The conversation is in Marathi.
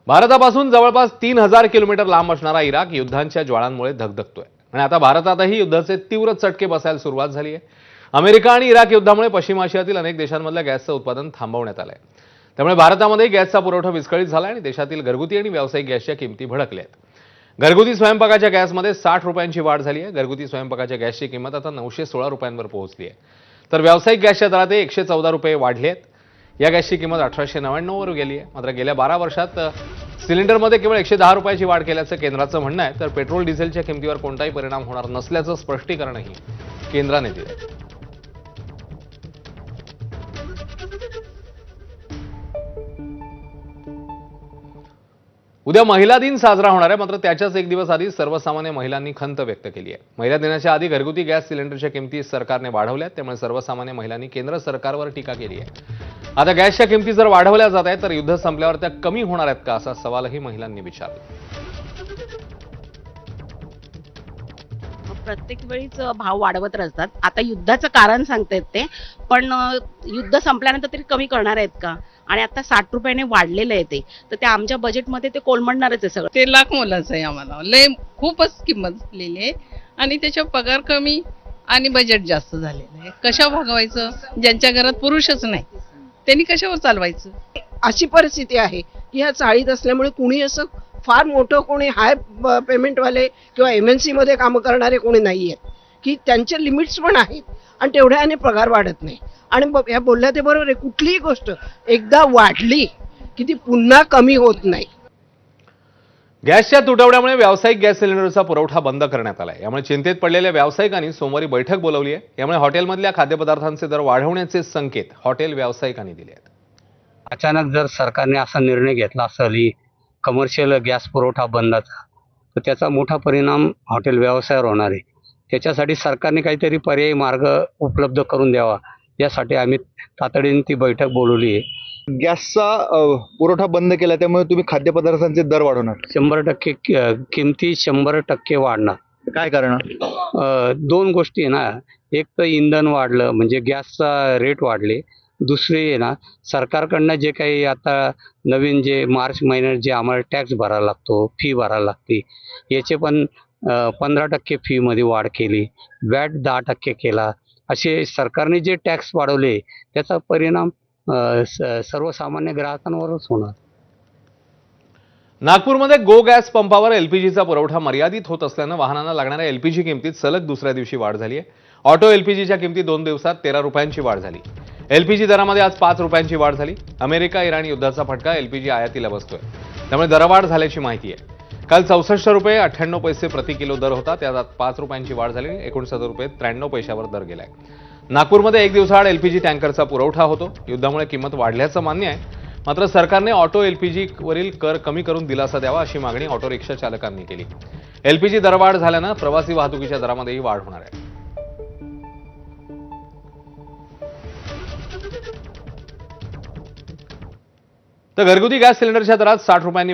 भारतापासून जवळपास 3000 किलोमीटर लांब असणारा इराक युद्धांच्या ज्वाळांमुळे धगधगतोय आणि आता भारतातही युद्धाचे तीव्र चटके बसायला सुरुवात झाली आहे। अमेरिका आणि इराक युद्धामुळे पश्चिम आशियातील अनेक देशांमधल्या गॅसचं उत्पादन थांबवण्यात आलंय। त्यामुळे भारतामध्ये गॅसचा पुरवठा विस्कळीत झाला आणि देशातील घरगुती आणि व्यावसायिक गॅसच्या किमती भडकल्या आहेत। घरगुती स्वयंपाकाच्या गॅसमध्ये 60 रुपयांची वाढ झाली आहे। घरगुती स्वयंपाकाच्या गॅसची किंमत आता 916 रुपयांवर पोहोचली आहे, तर व्यावसायिक गॅसच्या दरातही 114 रुपये वाढले आहेत। या गॅसची किंमत 1899 वर गेली आहे। मात्र गेल्या 12 वर्षात सिलेंडरमध्ये केवळ 110 रुपयाची वाढ केल्याचं केंद्राचं म्हणणं आहे, तर पेट्रोल डिझेलच्या किमतीवर कोणताही परिणाम होणार नसल्याचं स्पष्टीकरणही केंद्राने दिलं। उद्या महिला दिन साजरा होणार आहे, मात्र त्याच्याच एक दिवस आधी सर्वसामान्य महिलांनी खंत व्यक्त केली आहे। महिला दिनाच्या आधी घरगुती गॅस सिलेंडरच्या किमती सरकारने वाढवल्यात, त्यामुळे सर्वसामान्य महिलांनी केंद्र सरकारवर टीका केली आहे। आता गॅसच्या किमती जर वाढवल्या जात आहेत तर युद्ध संपल्यावर त्या कमी होणार आहेत का, असा सवालही महिलांनी विचारला। प्रत्येक वेळीच भाव वाढवत असतात। आता युद्धाचं कारण सांगतायत ते, पण युद्ध संपल्यानंतर तरी कमी करणार आहेत का? आणि आता 60 रुपयाने वाढलेलं आहे ते, तर ते आमच्या बजेटमध्ये ते कोलमडणारच आहे सगळं। ते लाख मोलाचं आहे, आम्हाला लय खूपच किंमत झालेली आहे आणि त्याच्या पगार कमी आणि बजेट जास्त झालेलं आहे। कशा भागवायचं? ज्यांच्या घरात पुरुषच नाही त्यांनी कशावर चालवायचं? अशी परिस्थिती आहे की ह्या चाळीत असल्यामुळे कुणी असं फार मोठं कोणी हाय पेमेंटवाले किंवा MNC मध्ये कामं करणारे कोणी नाही आहेत, की त्यांचे लिमिट्स पण आहेत आणि तेवढ्याने पगार वाढत नाही। आणि ह्या बोलल्या ते बरोबर आहे, कुठलीही गोष्ट एकदा वाढली की ती पुन्हा कमी होत नाही। गॅसच्या तुटवड्यामुळे व्यावसायिक गॅस सिलेंडरचा पुरवठा बंद करण्यात आलाय। यामुळे चिंतेत पडलेल्या व्यावसायिकांनी सोमवारी बैठक बोलावली आहे। यामुळे हॉटेलमधल्या खाद्यपदार्थांचे दर वाढवण्याचे संकेत हॉटेल व्यावसायिकांनी दिले आहेत। अचानक जर सरकारने असा निर्णय घेतला असेल कमर्शियल गॅस पुरवठा बंदचा, तर त्याचा मोठा परिणाम हॉटेल व्यवसायावर होणार आहे। त्याच्यासाठी सरकारने काहीतरी पर्यायी मार्ग उपलब्ध करून द्यावा, यासाठी आम्ही तातडीने ती बैठक बोलवली आहे। गॅसचा पुरवठा बंद केला त्यामुळे तुम्ही खाद्यपदार्थांचे दर वाढवणार? 100% किमती 100% वाढणार। काय कारण? दोन गोष्टी आहे ना, एक तर इंधन वाढलं म्हणजे गॅसचा रेट वाढले, दुसरी आहे ना सरकारकडनं जे काही आता नवीन जे मार्च महिन्यात जे आम्हाला टॅक्स भरायला लागतो, फी भरायला लागते, याचे पण 15% फीमध्ये वाढ केली, वॅट 10% केला। असे सरकारने जे टॅक्स वाढवले त्याचा परिणाम सर्वसामान्य ग्राहकांवरच होणार। नागपूरमध्ये गो गॅस पंपावर LPGचा पुरवठा मर्यादित होत असल्यानं वाहनांना लागणाऱ्या LPG किमतीत सलग दुसऱ्या दिवशी वाढ झाली आहे। ऑटो LPGच्या किमतीत 2 दिवसात 13 रुपयांची वाढ झाली। LPG दरामध्ये आज 5 रुपयांची वाढ झाली। अमेरिका इराण युद्धाचा फटका LPG आयातीला बसतोय, त्यामुळे दरवाढ झाल्याची माहिती आहे। काल 64 रुपये 98 पैसे प्रति किलो दर होता, त्यात 5 रुपयांची वाढ झाली। 69 रुपये 93 पैशावर दर गेलाय। नागपूरमध्ये एक दिवसाआड LPG टँकरचा पुरवठा होतो। युद्धामुळे किंमत वाढल्याचं मान्य आहे, मात्र सरकारने ऑटो LPG वरील कर कमी करून दिलासा द्यावा अशी मागणी ऑटो रिक्षा चालकांनी केली। LPG दरवाढ झाल्यानं प्रवासी वाहतुकीच्या दरामध्येही वाढ होणार आहे। तर घरगुती गॅस सिलेंडरच्या दरात 60 रुपयांनी